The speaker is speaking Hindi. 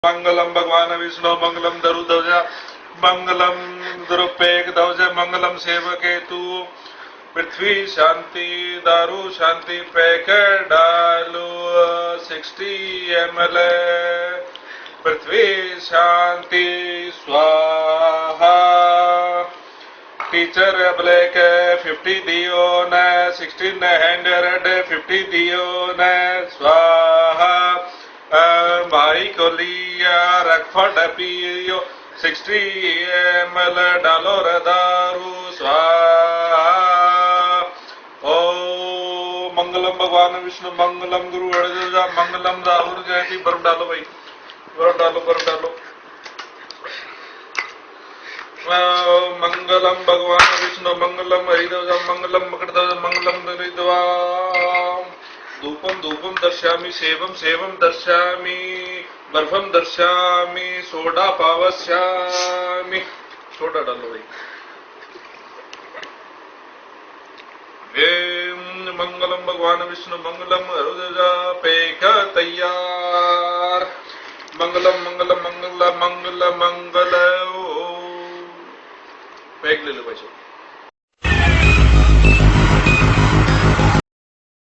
मंगलम भगवान विष्णु मंगलम दरुध्वज मंगलम द्रुपेक ध्वज मंगलम सेवकेतु पृथ्वी शांति दारू शांति पैकेट डालो 60 ml पृथ्वी शांति स्वाहा टीचर ब्लैक 50 दियो न 1600 50 दियो न स्वाहा भाई को लिया रखफट पियो 60 ml डालो दारू स्वाहा। ओ मंगलम भगवान विष्णु मंगलम गुरु अर्जुन मंगलम राहुल जयति। बर्फ डालो भाई, बर्फ डालो, बर्फ डालो। मंगलम भगवान विष्णु मंगलम हरिध्वज मंगलम मकरध्वज मंगलम हरिध्वा। धूपम धूपम दर्शयामि सेवम सेवम दर्शयामि बर्फम दर्शयामि सोडा पावस्यामि। सोडा डालो भाई। मंगलम भगवान विष्णु मंगलम हरुजा पेक तैयार। मंगलम मंगलम मंगल मंगल मंगल। पैक ले लो भाई।